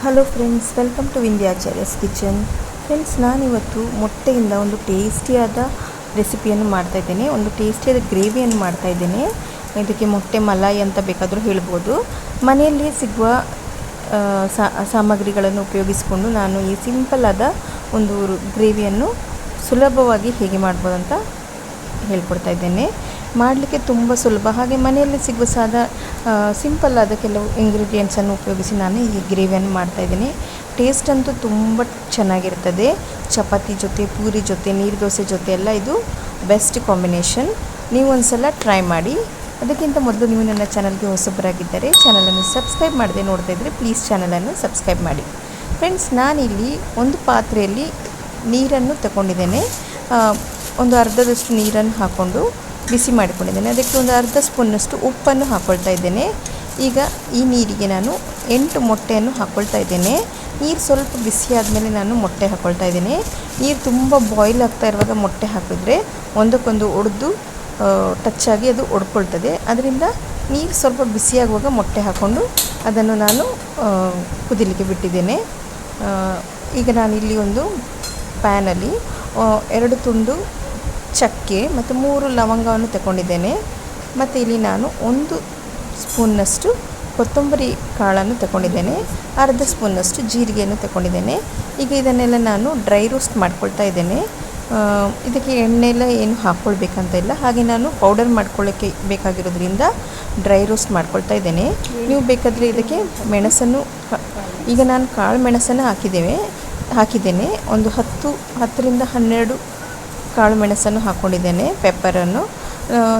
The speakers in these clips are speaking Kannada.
Hello friends, welcome to Vindhyacharya's kitchen. Friends, ನಾನಿವತ್ತು ಮೊಟ್ಟೆಯಿಂದ ಒಂದು ಟೇಸ್ಟಿಯಾದ ರೆಸಿಪಿಯನ್ನು ಮಾಡ್ತಾಯಿದ್ದೇನೆ. ಒಂದು ಟೇಸ್ಟಿಯಾದ ಗ್ರೇವಿಯನ್ನು ಮಾಡ್ತಾಯಿದ್ದೇನೆ. ಇದಕ್ಕೆ ಮೊಟ್ಟೆ ಮಲಾಯಿ ಅಂತ ಬೇಕಾದರೂ ಹೇಳ್ಬೋದು. ಮನೆಯಲ್ಲಿ ಸಿಗುವ ಸಾಮಗ್ರಿಗಳನ್ನು ಉಪಯೋಗಿಸಿಕೊಂಡು ನಾನು ಈ ಸಿಂಪಲ್ಲಾದ ಒಂದು ಗ್ರೇವಿಯನ್ನು ಸುಲಭವಾಗಿ ಹೇಗೆ ಮಾಡ್ಬೋದು ಅಂತ ಹೇಳ್ಕೊಡ್ತಾ ಇದ್ದೇನೆ. ಮಾಡಲಿಕ್ಕೆ ತುಂಬ ಸುಲಭ, ಹಾಗೆ ಮನೆಯಲ್ಲಿ ಸಿಗುವ ಸಿಂಪಲ್ಲಾದ ಕೆಲವು ಇಂಗ್ರೀಡಿಯೆಂಟ್ಸನ್ನು ಉಪಯೋಗಿಸಿ ನಾನು ಈ ಗ್ರೇವಿಯನ್ನು ಮಾಡ್ತಾಯಿದ್ದೀನಿ. ಟೇಸ್ಟ್ ಅಂತೂ ತುಂಬ ಚೆನ್ನಾಗಿರ್ತದೆ. ಚಪಾತಿ ಜೊತೆ, ಪೂರಿ ಜೊತೆ, ನೀರು ದೋಸೆ ಜೊತೆ ಎಲ್ಲ ಇದು ಬೆಸ್ಟ್ ಕಾಂಬಿನೇಷನ್. ನೀವು ಒಂದು ಸಲ ಟ್ರೈ ಮಾಡಿ. ಅದಕ್ಕಿಂತ ಮೊದಲು ನೀವು ನನ್ನ ಚಾನಲ್ಗೆ ಹೊಸಬರಾಗಿದ್ದರೆ ಚಾನಲನ್ನು ಸಬ್ಸ್ಕ್ರೈಬ್ ಮಾಡದೆ ನೋಡ್ತಾ ಇದ್ದರೆ ಪ್ಲೀಸ್ ಚಾನಲನ್ನು ಸಬ್ಸ್ಕ್ರೈಬ್ ಮಾಡಿ. ಫ್ರೆಂಡ್ಸ್, ನಾನಿಲ್ಲಿ ಒಂದು ಪಾತ್ರೆಯಲ್ಲಿ ನೀರನ್ನು ತಗೊಂಡಿದ್ದೇನೆ. ಒಂದು ಅರ್ಧದಷ್ಟು ನೀರನ್ನು ಹಾಕ್ಕೊಂಡು ಬಿಸಿ ಮಾಡಿಕೊಂಡಿದ್ದೇನೆ. ಅದಕ್ಕೆ ಒಂದು ಅರ್ಧ ಸ್ಪೂನ್ನಷ್ಟು ಉಪ್ಪನ್ನು ಹಾಕ್ಕೊಳ್ತಾ ಇದ್ದೇನೆ. ಈಗ ಈ ನೀರಿಗೆ ನಾನು 8 ಮೊಟ್ಟೆಯನ್ನು ಹಾಕ್ಕೊಳ್ತಾ ಇದ್ದೇನೆ. ನೀರು ಸ್ವಲ್ಪ ಬಿಸಿ ಆದಮೇಲೆ ನಾನು ಮೊಟ್ಟೆ ಹಾಕ್ಕೊಳ್ತಾ ಇದ್ದೇನೆ. ನೀರು ತುಂಬ ಬಾಯ್ಲ್ ಆಗ್ತಾ ಇರುವಾಗ ಮೊಟ್ಟೆ ಹಾಕಿದ್ರೆ ಒಂದಕ್ಕೊಂದು ಒಡೆದು ಟಚ್ಚಾಗಿ ಅದು ಒಡ್ಕೊಳ್ತದೆ. ಅದರಿಂದ ನೀರು ಸ್ವಲ್ಪ ಬಿಸಿಯಾಗುವಾಗ ಮೊಟ್ಟೆ ಹಾಕ್ಕೊಂಡು ಅದನ್ನು ನಾನು ಕುದಿಲಿಕ್ಕೆ ಬಿಟ್ಟಿದ್ದೇನೆ. ಈಗ ನಾನಿಲ್ಲಿ ಒಂದು ಪ್ಯಾನಲ್ಲಿ 2 ತುಂಡು ಚಕ್ಕೆ ಮತ್ತು 3 ಲವಂಗವನ್ನು ತಗೊಂಡಿದ್ದೇನೆ. ಮತ್ತು ಇಲ್ಲಿ ನಾನು 1 ಸ್ಪೂನ್ನಷ್ಟು ಕೊತ್ತಂಬರಿ ಕಾಳನ್ನು ತಗೊಂಡಿದ್ದೇನೆ. ಅರ್ಧ ಸ್ಪೂನ್ನಷ್ಟು ಜೀರಿಗೆಯನ್ನು ತಗೊಂಡಿದ್ದೇನೆ. ಈಗ ಇದನ್ನೆಲ್ಲ ನಾನು ಡ್ರೈ ರೋಸ್ಟ್ ಮಾಡ್ಕೊಳ್ತಾ ಇದ್ದೇನೆ. ಇದಕ್ಕೆ ಎಣ್ಣೆ ಎಲ್ಲ ಏನು ಹಾಕ್ಕೊಳ್ಬೇಕಂತ ಇಲ್ಲ, ಹಾಗೆ ನಾನು ಪೌಡರ್ ಮಾಡ್ಕೊಳ್ಳೋಕ್ಕೆ ಬೇಕಾಗಿರೋದ್ರಿಂದ ಡ್ರೈ ರೋಸ್ಟ್ ಮಾಡ್ಕೊಳ್ತಾ ಇದ್ದೇನೆ. ನೀವು ಬೇಕಾದರೆ ಇದಕ್ಕೆ ಮೆಣಸನ್ನು, ಈಗ ನಾನು ಕಾಳು ಮೆಣಸನ್ನು ಹಾಕಿದ್ದೇನೆ. ಒಂದು 10ರಿಂದ 12 ಕಾಳು ಮೆಣಸನ್ನು ಹಾಕ್ಕೊಂಡಿದ್ದೇನೆ, ಪೆಪ್ಪರನ್ನು.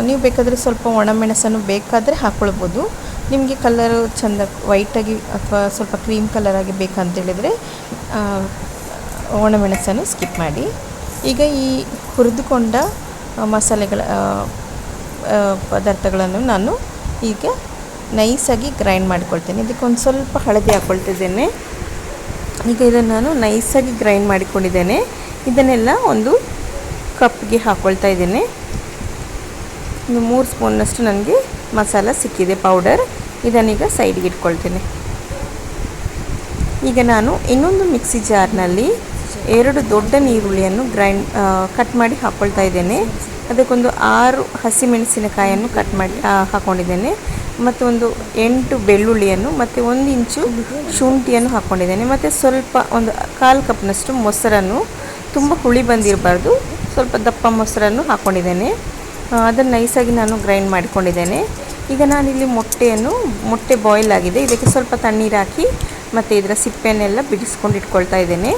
ನೀವು ಬೇಕಾದರೆ ಸ್ವಲ್ಪ ಒಣಮೆಣಸನ್ನು ಬೇಕಾದರೆ ಹಾಕ್ಕೊಳ್ಬೋದು. ನಿಮಗೆ ಕಲರು ಚೆಂದ ವೈಟಾಗಿ ಅಥವಾ ಸ್ವಲ್ಪ ಕ್ರೀಮ್ ಕಲರಾಗಿ ಬೇಕಂತೇಳಿದರೆ ಒಣಮೆಣಸನ್ನು ಸ್ಕಿಪ್ ಮಾಡಿ. ಈಗ ಈ ಹುರಿದುಕೊಂಡ ಪದಾರ್ಥಗಳನ್ನು ನಾನು ಈಗ ನೈಸಾಗಿ ಗ್ರೈಂಡ್ ಮಾಡಿಕೊಳ್ತೇನೆ. ಇದಕ್ಕೆ ಒಂದು ಸ್ವಲ್ಪ ಹಳದಿ ಹಾಕ್ಕೊಳ್ತಿದ್ದೇನೆ. ಈಗ ಇದನ್ನು ನಾನು ನೈಸಾಗಿ ಗ್ರೈಂಡ್ ಮಾಡಿಕೊಂಡಿದ್ದೇನೆ. ಇದನ್ನೆಲ್ಲ ಒಂದು ಕಪ್ಗೆ ಹಾಕ್ಕೊಳ್ತಾ ಇದ್ದೇನೆ. ಒಂದು 3 ಸ್ಪೂನ್ನಷ್ಟು ನನಗೆ ಮಸಾಲ ಸಿಕ್ಕಿದೆ, ಪೌಡರ್. ಇದನ್ನೀಗ ಸೈಡ್ಗೆ ಇಟ್ಕೊಳ್ತೇನೆ. ಈಗ ನಾನು ಇನ್ನೊಂದು ಮಿಕ್ಸಿ ಜಾರ್ನಲ್ಲಿ 2 ದೊಡ್ಡ ಈರುಳ್ಳಿಯನ್ನು ಕಟ್ ಮಾಡಿ ಹಾಕ್ಕೊಳ್ತಾ ಇದ್ದೇನೆ. ಅದಕ್ಕೊಂದು 6 ಹಸಿಮೆಣಸಿನಕಾಯನ್ನು ಕಟ್ ಮಾಡಿ ಹಾಕ್ಕೊಂಡಿದ್ದೇನೆ. ಮತ್ತು ಒಂದು 8 ಬೆಳ್ಳುಳ್ಳಿಯನ್ನು ಮತ್ತು 1 ಇಂಚು ಶುಂಠಿಯನ್ನು ಹಾಕ್ಕೊಂಡಿದ್ದೇನೆ. ಮತ್ತು ಸ್ವಲ್ಪ ಒಂದು 1/4 ಕಪ್ನಷ್ಟು ಮೊಸರನ್ನು, ತುಂಬ ಹುಳಿ ಬಂದಿರಬಾರ್ದು, ಸ್ವಲ್ಪ ದಪ್ಪ ಮೊಸರನ್ನು ಹಾಕ್ಕೊಂಡಿದ್ದೇನೆ. ಅದನ್ನು ನೈಸಾಗಿ ನಾನು ಗ್ರೈಂಡ್ ಮಾಡಿಕೊಂಡಿದ್ದೇನೆ. ಈಗ ನಾನಿಲ್ಲಿ ಮೊಟ್ಟೆ ಬಾಯ್ಲ್ ಆಗಿದೆ, ಇದಕ್ಕೆ ಸ್ವಲ್ಪ ತಣ್ಣೀರು ಹಾಕಿ ಮತ್ತು ಇದರ ಸಿಪ್ಪೆಯನ್ನೆಲ್ಲ ಬಿಡಿಸ್ಕೊಂಡು ಇಟ್ಕೊಳ್ತಾ ಇದ್ದೇನೆ.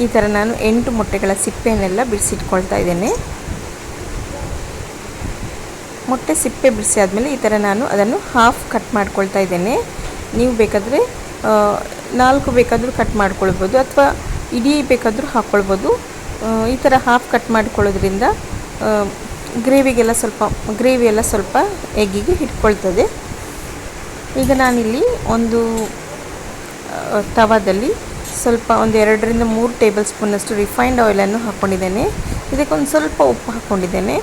ಈ ಥರ ನಾನು 8 ಮೊಟ್ಟೆಗಳ ಸಿಪ್ಪೆಯನ್ನೆಲ್ಲ ಬಿಡಿಸಿಟ್ಕೊಳ್ತಾ ಇದ್ದೇನೆ. ಮೊಟ್ಟೆ ಸಿಪ್ಪೆ ಬಿಡಿಸಿ ಆದಮೇಲೆ ಈ ಥರ ನಾನು ಅದನ್ನು ಹಾಫ್ ಕಟ್ ಮಾಡ್ಕೊಳ್ತಾ ಇದ್ದೇನೆ. ನೀವು ಬೇಕಾದರೆ 4 ಬೇಕಾದರೂ ಕಟ್ ಮಾಡ್ಕೊಳ್ಬೋದು, ಅಥವಾ ಇಡೀ ಬೇಕಾದರೂ ಹಾಕ್ಕೊಳ್ಬೋದು. ಈ ಥರ ಹಾಫ್ ಕಟ್ ಮಾಡ್ಕೊಳ್ಳೋದ್ರಿಂದ ಗ್ರೇವಿ ಎಲ್ಲ ಸ್ವಲ್ಪ ಎಗ್ಗಿಗೆ ಹಿಡ್ಕೊಳ್ತದೆ. ಈಗ ನಾನಿಲ್ಲಿ ಒಂದು ತವಾದಲ್ಲಿ ಸ್ವಲ್ಪ ಒಂದು 2ರಿಂದ 3 ಟೇಬಲ್ ಸ್ಪೂನ್ನಷ್ಟು ರಿಫೈನ್ಡ್ ಆಯಿಲನ್ನು ಹಾಕ್ಕೊಂಡಿದ್ದೇನೆ. ಇದಕ್ಕೊಂದು ಸ್ವಲ್ಪ ಉಪ್ಪು ಹಾಕ್ಕೊಂಡಿದ್ದೇನೆ.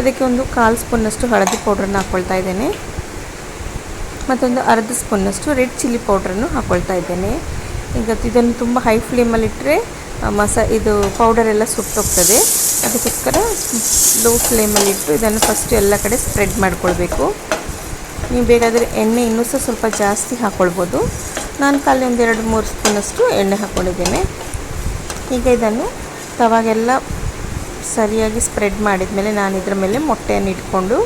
ಇದಕ್ಕೆ ಒಂದು 1/4 ಸ್ಪೂನ್ನಷ್ಟು ಹಳದಿ ಪೌಡ್ರನ್ನು ಹಾಕ್ಕೊಳ್ತಾ ಇದ್ದೇನೆ. ಮತ್ತೊಂದು ಅರ್ಧ ಸ್ಪೂನ್ನಷ್ಟು ರೆಡ್ ಚಿಲ್ಲಿ ಪೌಡ್ರನ್ನು ಹಾಕ್ಕೊಳ್ತಾ ಇದ್ದೇನೆ. ಈಗ ಇದನ್ನು ತುಂಬ ಹೈ ಫ್ಲೇಮಲ್ಲಿಟ್ಟರೆ ಇದು ಪೌಡರೆಲ್ಲ ಸುಟ್ಟೋಗ್ತದೆ. ಅದಕ್ಕೋಸ್ಕರ ಲೋ ಫ್ಲೇಮಲ್ಲಿಟ್ಟು ಇದನ್ನು ಫಸ್ಟು ಎಲ್ಲ ಕಡೆ ಸ್ಪ್ರೆಡ್ ಮಾಡ್ಕೊಳ್ಬೇಕು. ನೀವು ಬೇಕಾದರೆ ಎಣ್ಣೆ ಇನ್ನೂ ಸ್ವಲ್ಪ ಜಾಸ್ತಿ ಹಾಕ್ಕೊಳ್ಬೋದು. ನಾನು ಖಾಲಿ ಒಂದು 2-3 ಸ್ಪೂನಷ್ಟು ಎಣ್ಣೆ ಹಾಕ್ಕೊಂಡಿದ್ದೇನೆ. ಈಗ ಇದನ್ನು ತವಾಗೆಲ್ಲ ಸರಿಯಾಗಿ ಸ್ಪ್ರೆಡ್ ಮಾಡಿದ ಮೇಲೆ ನಾನು ಇದರ ಮೇಲೆ ಮೊಟ್ಟೆಯನ್ನು ಇಟ್ಕೊಂಡು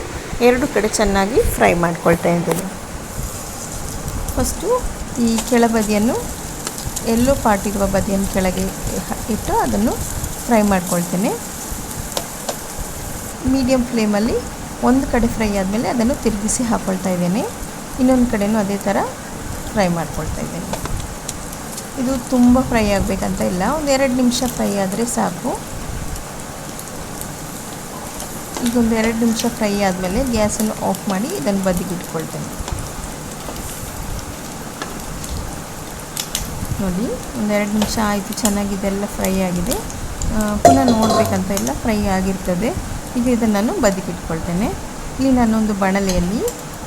2 ಕಡೆ ಚೆನ್ನಾಗಿ ಫ್ರೈ ಮಾಡ್ಕೊಳ್ತಾ ಇದ್ದೇನೆ. ಫಸ್ಟು ಈ ಕೆಳಬದಿಯನ್ನು, ಎಲ್ಲೋ ಪಾರ್ಟ್ ಇರುವ ಬದಿಯನ್ನು ಕೆಳಗೆ ಇಟ್ಟು ಅದನ್ನು ಫ್ರೈ ಮಾಡ್ಕೊಳ್ತೇನೆ. ಮೀಡಿಯಮ್ ಫ್ಲೇಮಲ್ಲಿ ಒಂದು ಕಡೆ ಫ್ರೈ ಆದಮೇಲೆ ಅದನ್ನು ತಿರುಗಿಸಿ ಹಾಕ್ಕೊಳ್ತಾ ಇದ್ದೇನೆ. ಇನ್ನೊಂದು ಕಡೆಯೂ ಅದೇ ಥರ ಫ್ರೈ ಮಾಡ್ಕೊಳ್ತಾ ಇದ್ದೇನೆ. ಇದು ತುಂಬ ಫ್ರೈ ಆಗಬೇಕಂತ ಇಲ್ಲ, ಒಂದು 2 ನಿಮಿಷ ಫ್ರೈ ಆದರೆ ಸಾಕು. ಈಗ ಒಂದು 2 ನಿಮಿಷ ಫ್ರೈ ಆದಮೇಲೆ ಗ್ಯಾಸನ್ನು ಆಫ್ ಮಾಡಿ ಇದನ್ನು ಬದಿಗೆ ಇಟ್ಕೊಳ್ತೇನೆ. ನೋಡಿ, ಒಂದು 2 ನಿಮಿಷ ಆಯಿತು, ಚೆನ್ನಾಗಿ ಇದೆಲ್ಲ ಫ್ರೈ ಆಗಿದೆ. ಪುನಃ ನೋಡಬೇಕಂತ ಇಲ್ಲ, ಫ್ರೈ ಆಗಿರ್ತದೆ. ಈಗ ಇದನ್ನು ನಾನು ಬದಿಗೆ ಇಟ್ಕೊಳ್ತೇನೆ. ಇಲ್ಲಿ ನಾನೊಂದು ಬಾಣಲೆಯಲ್ಲಿ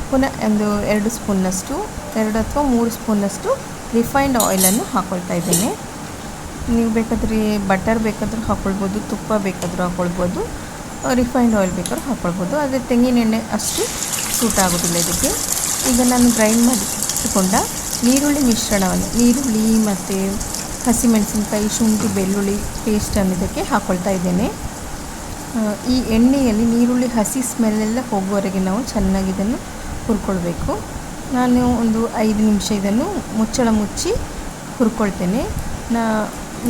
ಪುನಃ ಒಂದು 2 ಸ್ಪೂನ್ನಷ್ಟು 2 ಅಥವಾ 3 ಸ್ಪೂನಷ್ಟು ರಿಫೈನ್ಡ್ ಆಯಿಲನ್ನು ಹಾಕ್ಕೊಳ್ತಾ ಇದ್ದೇನೆ. ನೀವು ಬೇಕಾದರೆ ಬಟರ್ ಬೇಕಾದರೂ ಹಾಕ್ಕೊಳ್ಬೋದು, ತುಪ್ಪ ಬೇಕಾದರೂ ಹಾಕ್ಕೊಳ್ಬೋದು, ರಿಫೈನ್ಡ್ ಆಯಿಲ್ ಬೇಕಾದ್ರೂ ಹಾಕ್ಕೊಳ್ಬೋದು. ಆದರೆ ತೆಂಗಿನ ಎಣ್ಣೆ ಅಷ್ಟು ಸೂಟ್ ಆಗೋದಿಲ್ಲ ಇದಕ್ಕೆ. ಈಗ ನಾನು ಗ್ರೈಂಡ್ ಮಾಡಿ ಇಟ್ಟುಕೊಂಡ ನೀರುಳ್ಳಿ ಮಿಶ್ರಣವನ್ನು, ನೀರುಳ್ಳಿ ಮತ್ತು ಹಸಿಮೆಣಸಿನಕಾಯಿ, ಶುಂಠಿ, ಬೆಳ್ಳುಳ್ಳಿ ಪೇಸ್ಟನ್ನು ಇದಕ್ಕೆ ಹಾಕ್ಕೊಳ್ತಾ ಇದ್ದೇನೆ. ಈ ಎಣ್ಣೆಯಲ್ಲಿ ನೀರುಳ್ಳಿ ಹಸಿ ಸ್ಮೆಲ್ಲೆಲ್ಲ ಹೋಗುವವರೆಗೆ ನಾವು ಚೆನ್ನಾಗಿ ಇದನ್ನು ಹುರ್ಕೊಳ್ಬೇಕು. ನಾನು ಒಂದು 5 ನಿಮಿಷ ಇದನ್ನು ಮುಚ್ಚಳ ಮುಚ್ಚಿ ಹುರ್ಕೊಳ್ತೇನೆ.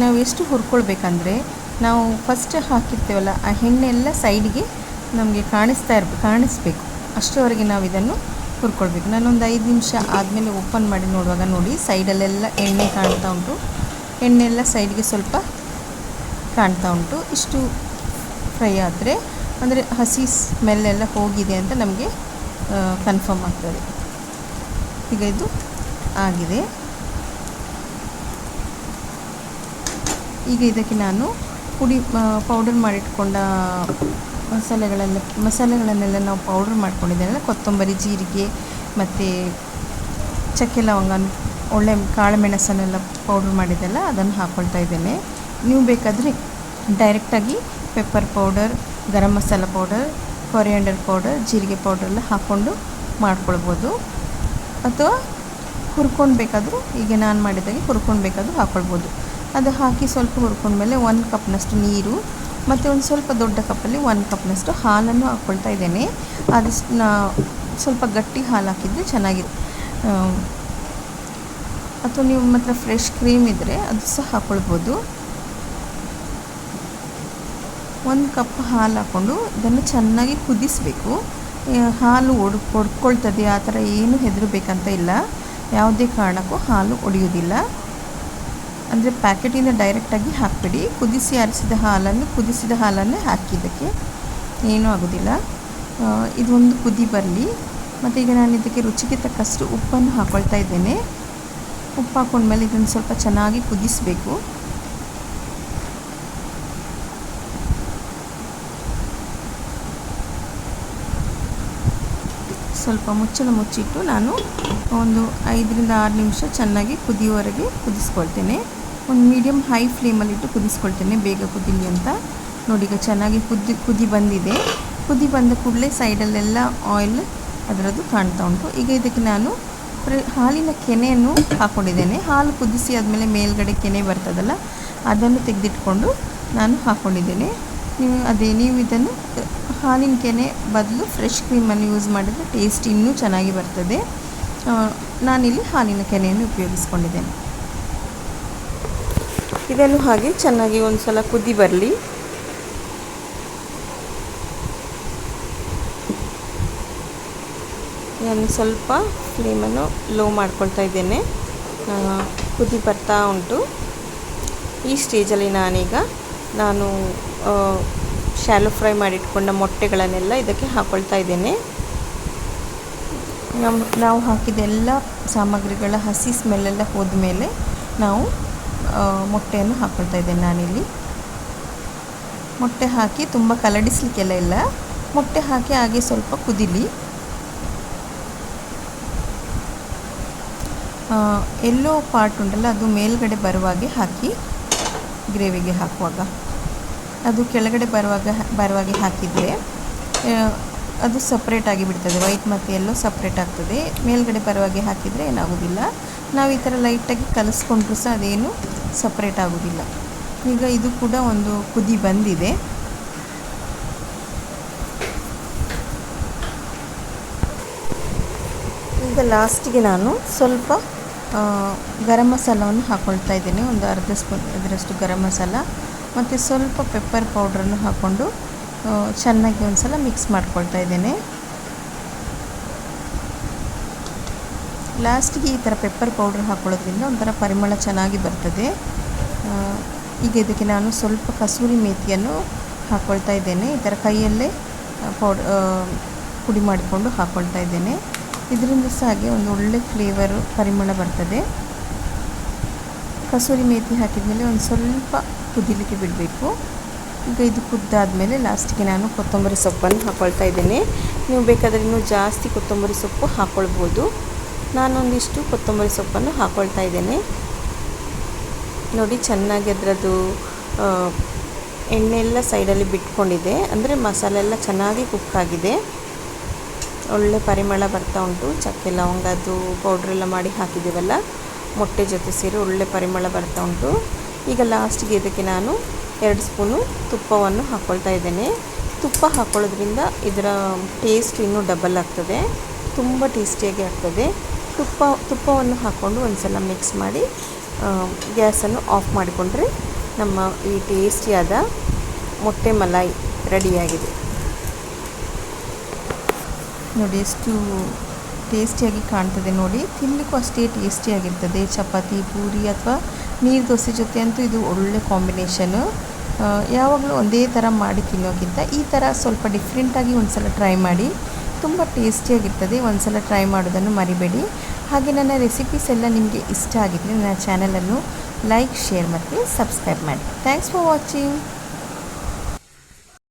ನಾವು ಎಷ್ಟು ಹುರ್ಕೊಳ್ಬೇಕಂದ್ರೆ, ನಾವು ಫಸ್ಟ್ ಹಾಕಿರ್ತೇವಲ್ಲ ಆ ಎಣ್ಣೆಲ್ಲ ಸೈಡಿಗೆ ನಮಗೆ ಕಾಣಿಸ್ಬೇಕು, ಅಷ್ಟರವರೆಗೆ ನಾವು ಇದನ್ನು ಹುರ್ಕೊಳ್ಬೇಕು. ನಾನೊಂದು 5 ನಿಮಿಷ ಆದಮೇಲೆ ಓಪನ್ ಮಾಡಿ ನೋಡುವಾಗ ನೋಡಿ ಸೈಡಲ್ಲೆಲ್ಲ ಎಣ್ಣೆ ಕಾಣ್ತಾ ಉಂಟು, ಎಣ್ಣೆ ಎಲ್ಲ ಸೈಡ್ಗೆ ಸ್ವಲ್ಪ ಕಾಣ್ತಾ ಉಂಟು. ಇಷ್ಟು ಫ್ರೈ ಆದರೆ ಅಂದರೆ ಹಸಿ ಸ್ಮೆಲ್ಲೆಲ್ಲ ಹೋಗಿದೆ ಅಂತ ನಮಗೆ ಕನ್ಫರ್ಮ್ ಆಗ್ತದೆ. ಈಗ ಇದು ಆಗಿದೆ. ಈಗ ಇದಕ್ಕೆ ನಾನು ಪೌಡರ್ ಮಾಡಿಟ್ಕೊಂಡ ಮಸಾಲೆಗಳನ್ನೆಲ್ಲ ನಾವು ಪೌಡರ್ ಮಾಡ್ಕೊಂಡಿದ್ದೇನೆ. ಕೊತ್ತಂಬರಿ, ಜೀರಿಗೆ ಮತ್ತು ಚಕ್ಕೆ ಲವಂಗ, ಒಳ್ಳೆ ಕಾಳುಮೆಣಸನ್ನೆಲ್ಲ ಪೌಡ್ರ್ ಮಾಡಿದ್ದೆಲ್ಲ ಅದನ್ನು ಹಾಕ್ಕೊಳ್ತಾ ಇದ್ದೇನೆ. ನೀವು ಬೇಕಾದರೆ ಡೈರೆಕ್ಟಾಗಿ pepper powder, garam masala powder, coriander powder, ಜೀರಿಗೆ ಪೌಡ್ರೆಲ್ಲ ಹಾಕ್ಕೊಂಡು ಮಾಡ್ಕೊಳ್ಬೋದು. ಅಥವಾ ಹುರ್ಕೊಳ್ಬೇಕಾದ್ರೂ, ಈಗ ನಾನು ಮಾಡಿದಾಗೆ ಹುರ್ಕೊಳ್ಬೇಕಾದ್ರೂ ಹಾಕ್ಕೊಳ್ಬೋದು. ಅದು ಹಾಕಿ ಸ್ವಲ್ಪ ಹುರ್ಕೊಂಡ್ಮೇಲೆ 1 ಕಪ್ನಷ್ಟು ನೀರು ಮತ್ತು ಒಂದು ಸ್ವಲ್ಪ ದೊಡ್ಡ ಕಪ್ಪಲ್ಲಿ 1 ಕಪ್ನಷ್ಟು ಹಾಲನ್ನು ಹಾಕ್ಕೊಳ್ತಾ ಇದ್ದೇನೆ. ಅದಷ್ಟು ಸ್ವಲ್ಪ ಗಟ್ಟಿ ಹಾಲು ಹಾಕಿದರೆ ಚೆನ್ನಾಗಿದೆ. ಅಥವಾ ನೀವು ಮಾತ್ರ ಫ್ರೆಶ್ ಕ್ರೀಮ್ ಇದ್ದರೆ ಅದು ಸಹ ಹಾಕ್ಕೊಳ್ಬೋದು. 1 ಕಪ್ ಹಾಲು ಹಾಕ್ಕೊಂಡು ಇದನ್ನು ಚೆನ್ನಾಗಿ ಕುದಿಸಬೇಕು. ಹಾಲು ಒಡ್ಕೊಳ್ತದೆ ಆ ಥರ ಏನು ಹೆದರಬೇಕಂತ ಇಲ್ಲ. ಯಾವುದೇ ಕಾರಣಕ್ಕೂ ಹಾಲು ಒಡೆಯೋದಿಲ್ಲ. ಅಂದರೆ ಪ್ಯಾಕೆಟಿಂದ ಡೈರೆಕ್ಟಾಗಿ ಹಾಕಬೇಡಿ. ಕುದಿಸಿದ ಹಾಲನ್ನೇ ಹಾಕಿದ್ದಕ್ಕೆ ಏನೂ ಆಗೋದಿಲ್ಲ. ಇದೊಂದು ಕುದಿ ಬರಲಿ. ಮತ್ತು ಈಗ ನಾನು ಇದಕ್ಕೆ ರುಚಿಗೆ ತಕ್ಕಷ್ಟು ಉಪ್ಪನ್ನು ಹಾಕ್ಕೊಳ್ತಾ ಇದ್ದೇನೆ. ಉಪ್ಪು ಹಾಕ್ಕೊಂಡ್ಮೇಲೆ ಇದನ್ನು ಸ್ವಲ್ಪ ಚೆನ್ನಾಗಿ ಕುದಿಸಬೇಕು. ಸ್ವಲ್ಪ ಮುಚ್ಚಳ ಮುಚ್ಚಿಟ್ಟು ನಾನು ಒಂದು 5ರಿಂದ 6 ನಿಮಿಷ ಚೆನ್ನಾಗಿ ಕುದಿಯುವವರೆಗೆ ಕುದಿಸ್ಕೊಳ್ತೇನೆ. ಒಂದು ಮೀಡಿಯಮ್ ಹೈ ಫ್ಲೇಮಲ್ಲಿಟ್ಟು ಕುದಿಸ್ಕೊಳ್ತೇನೆ, ಬೇಗ ಕುದಿಲಿ ಅಂತ. ನೋಡಿ ಈಗ ಚೆನ್ನಾಗಿ ಕುದಿ ಬಂದಿದೆ. ಕುದಿ ಬಂದ ಕೂಡಲೇ ಸೈಡಲ್ಲೆಲ್ಲ ಆಯಿಲ್ ಅದರದ್ದು ಕಾಣ್ತಾ ಉಂಟು. ಈಗ ಇದಕ್ಕೆ ನಾನು ಹಾಲಿನ ಕೆನೆಯನ್ನು ಹಾಕ್ಕೊಂಡಿದ್ದೇನೆ. ಹಾಲು ಕುದಿಸಿ ಆದಮೇಲೆ ಮೇಲ್ಗಡೆ ಕೆನೆ ಬರ್ತದಲ್ಲ, ಅದನ್ನು ತೆಗೆದಿಟ್ಕೊಂಡು ನಾನು ಹಾಕ್ಕೊಂಡಿದ್ದೇನೆ. ನೀವು ಇದನ್ನು ಹಾಲಿನ ಕೆನೆ ಬದಲು ಫ್ರೆಶ್ ಕ್ರೀಮನ್ನು ಯೂಸ್ ಮಾಡಿದರೆ ಟೇಸ್ಟ್ ಇನ್ನೂ ಚೆನ್ನಾಗಿ ಬರ್ತದೆ. ನಾನಿಲ್ಲಿ ಹಾಲಿನ ಕೆನೆಯನ್ನು ಉಪಯೋಗಿಸ್ಕೊಂಡಿದ್ದೇನೆ. ಇದನ್ನು ಹಾಗೆ ಚೆನ್ನಾಗಿ ಒಂದು ಸಲ ಕುದಿ ಬರಲಿ. ನಾನು ಸ್ವಲ್ಪ ಫ್ಲೇಮನ್ನು ಲೋ ಮಾಡ್ಕೊಳ್ತಾ ಇದ್ದೇನೆ. ಕುದಿ ಬರ್ತಾ ಉಂಟು. ಈ ಸ್ಟೇಜಲ್ಲಿ ನಾನು ಶಾಲೋ ಫ್ರೈ ಮಾಡಿಟ್ಕೊಂಡ ಮೊಟ್ಟೆಗಳನ್ನೆಲ್ಲ ಇದಕ್ಕೆ ಹಾಕ್ಕೊಳ್ತಾ ಇದ್ದೇನೆ. ನಾವು ಹಾಕಿದ ಎಲ್ಲ ಸಾಮಗ್ರಿಗಳ ಹಸಿ ಸ್ಮೆಲ್ಲೆಲ್ಲ ಹೋದ್ಮೇಲೆ ನಾವು ಮೊಟ್ಟೆಯನ್ನು ಹಾಕ್ಕೊಳ್ತಾ ಇದ್ದೇನೆ. ನಾನಿಲ್ಲಿ ಮೊಟ್ಟೆ ಹಾಕಿ ತುಂಬ ಕಲಡಿಸ್ಲಿಕ್ಕೆಲ್ಲ ಇಲ್ಲ. ಮೊಟ್ಟೆ ಹಾಕಿ ಹಾಗೆ ಸ್ವಲ್ಪ ಕುದಿಲಿ. ಎಲ್ಲೋ ಪಾರ್ಟ್ ಉಂಟಲ್ಲ ಅದು ಮೇಲ್ಗಡೆ ಬರುವಾಗೆ ಹಾಕಿ, ಗ್ರೇವಿಗೆ ಹಾಕುವಾಗ ಅದು ಕೆಳಗಡೆ ಬರುವಾಗೆ ಹಾಕಿದರೆ ಅದು ಸಪ್ರೇಟಾಗಿ ಬಿಡ್ತದೆ. ವೈಟ್ ಮತ್ತು ಎಲ್ಲೋ ಸಪ್ರೇಟ್ ಆಗ್ತದೆ. ಮೇಲ್ಗಡೆ ಬರುವಾಗೆ ಹಾಕಿದರೆ ಏನಾಗೋದಿಲ್ಲ. ನಾವು ಈ ಥರ ಲೈಟಾಗಿ ಕಲಿಸ್ಕೊಂಡ್ರೂ ಸಹ ಅದೇನು ಸಪ್ರೇಟ್ ಆಗೋದಿಲ್ಲ. ಈಗ ಇದು ಕೂಡ ಒಂದು ಕುದಿ ಬಂದಿದೆ. ಈಗ ಲಾಸ್ಟಿಗೆ ನಾನು ಸ್ವಲ್ಪ ಗರಂ ಮಸಾಲವನ್ನು ಹಾಕ್ಕೊಳ್ತಾ ಇದ್ದೇನೆ. ಒಂದು ಅರ್ಧ ಸ್ಪೂನ್ ಇದರಷ್ಟು ಗರಂ ಮಸಾಲ ಮತ್ತು ಸ್ವಲ್ಪ ಪೆಪ್ಪರ್ ಪೌಡ್ರನ್ನು ಹಾಕ್ಕೊಂಡು ಚೆನ್ನಾಗಿ ಒಂದು ಸಲ ಮಿಕ್ಸ್ ಮಾಡ್ಕೊಳ್ತಾ ಇದ್ದೇನೆ. ಲಾಸ್ಟಿಗೆ ಈ ಥರ ಪೆಪ್ಪರ್ ಪೌಡ್ರ್ ಹಾಕ್ಕೊಳ್ಳೋದ್ರಿಂದ ಒಂಥರ ಪರಿಮಳ ಚೆನ್ನಾಗಿ ಬರ್ತದೆ. ಈಗ ಇದಕ್ಕೆ ನಾನು ಸ್ವಲ್ಪ ಕಸೂರಿ ಮೇಥಿಯನ್ನು ಹಾಕ್ಕೊಳ್ತಾ ಇದ್ದೇನೆ. ಈ ಥರ ಕೈಯಲ್ಲೇ ಪುಡಿ ಮಾಡಿಕೊಂಡು ಹಾಕ್ಕೊಳ್ತಾ ಇದ್ದೇನೆ. ಇದರಿಂದ ಸಹ ಹಾಗೆ ಒಂದು ಒಳ್ಳೆ ಫ್ಲೇವರು, ಪರಿಮಳ ಬರ್ತದೆ. ಕಸೂರಿ ಮೇಥಿ ಹಾಕಿದ್ಮೇಲೆ ಒಂದು ಸ್ವಲ್ಪ ಕುದಿಲಿಕ್ಕೆ ಬಿಡಬೇಕು. ಈಗ ಇದು ಕುದ್ದಾದಮೇಲೆ ಲಾಸ್ಟಿಗೆ ನಾನು ಕೊತ್ತಂಬರಿ ಸೊಪ್ಪನ್ನು ಹಾಕ್ಕೊಳ್ತಾ ಇದ್ದೇನೆ. ನೀವು ಬೇಕಾದರೆ ಇನ್ನೂ ಜಾಸ್ತಿ ಕೊತ್ತಂಬರಿ ಸೊಪ್ಪು ಹಾಕ್ಕೊಳ್ಬೋದು. ನಾನೊಂದಿಷ್ಟು ಕೊತ್ತಂಬರಿ ಸೊಪ್ಪನ್ನು ಹಾಕ್ಕೊಳ್ತಾ ಇದ್ದೇನೆ. ನೋಡಿ ಚೆನ್ನಾಗಿ ಅದರದ್ದು ಎಣ್ಣೆ ಎಲ್ಲ ಸೈಡಲ್ಲಿ ಬಿಟ್ಕೊಂಡಿದೆ, ಅಂದರೆ ಮಸಾಲೆ ಎಲ್ಲ ಚೆನ್ನಾಗಿ ಕುಕ್ ಆಗಿದೆ. ಒಳ್ಳೆ ಪರಿಮಳ ಬರ್ತಾ ಉಂಟು. ಚಕ್ಕೆ ಲವಂಗದ್ದು ಪೌಡ್ರೆಲ್ಲ ಮಾಡಿ ಹಾಕಿದ್ದೀವಲ್ಲ, ಮೊಟ್ಟೆ ಜೊತೆ ಸೇರಿ ಒಳ್ಳೆ ಪರಿಮಳ ಬರ್ತಾ ಉಂಟು. ಈಗ ಲಾಸ್ಟಿಗೆ ಇದಕ್ಕೆ ನಾನು 2 ಸ್ಪೂನು ತುಪ್ಪವನ್ನು ಹಾಕ್ಕೊಳ್ತಾ ಇದ್ದೇನೆ. ತುಪ್ಪ ಹಾಕ್ಕೊಳ್ಳೋದ್ರಿಂದ ಇದರ ಟೇಸ್ಟ್ ಇನ್ನೂ ಡಬಲ್ ಆಗ್ತದೆ, ತುಂಬ ಟೇಸ್ಟಿಯಾಗಿ ಆಗ್ತದೆ. ತುಪ್ಪವನ್ನು ಹಾಕ್ಕೊಂಡು ಒಂದು ಸಲ ಮಿಕ್ಸ್ ಮಾಡಿ ಗ್ಯಾಸನ್ನು ಆಫ್ ಮಾಡಿಕೊಂಡ್ರೆ ನಮ್ಮ ಈ ಟೇಸ್ಟಿಯಾದ ಮೊಟ್ಟೆ ಮಲಾಯಿ ರೆಡಿಯಾಗಿದೆ. ನೋಡಿ ಎಷ್ಟು ಟೇಸ್ಟಿಯಾಗಿ ಕಾಣ್ತದೆ ನೋಡಿ. ತಿನ್ನಲಿಕ್ಕೂ ಅಷ್ಟೇ ಟೇಸ್ಟಿಯಾಗಿರ್ತದೆ. ಚಪಾತಿ, ಪೂರಿ ಅಥವಾ ನೀರು ದೋಸೆ ಜೊತೆ ಅಂತೂ ಇದು ಒಳ್ಳೆ ಕಾಂಬಿನೇಷನು. ಯಾವಾಗಲೂ ಒಂದೇ ಥರ ಮಾಡಿ ತಿನ್ನೋಕ್ಕಿಂತ ಈ ಥರ ಸ್ವಲ್ಪ ಡಿಫ್ರೆಂಟಾಗಿ ಒಂದು ಸಲ ಟ್ರೈ ಮಾಡಿ, ತುಂಬ ಟೇಸ್ಟಿಯಾಗಿರ್ತದೆ. ಒಂದು ಸಲ ಟ್ರೈ ಮಾಡೋದನ್ನು ಮರಿಬೇಡಿ. ಹಾಗೆ ನನ್ನ ರೆಸಿಪೀಸ್ ಎಲ್ಲ ನಿಮಗೆ ಇಷ್ಟ ಆಗಿದ್ದರೆ ನನ್ನ ಚಾನಲನ್ನು ಲೈಕ್, ಶೇರ್ ಮತ್ತು ಸಬ್ಸ್ಕ್ರೈಬ್ ಮಾಡಿ. Thanks for watching.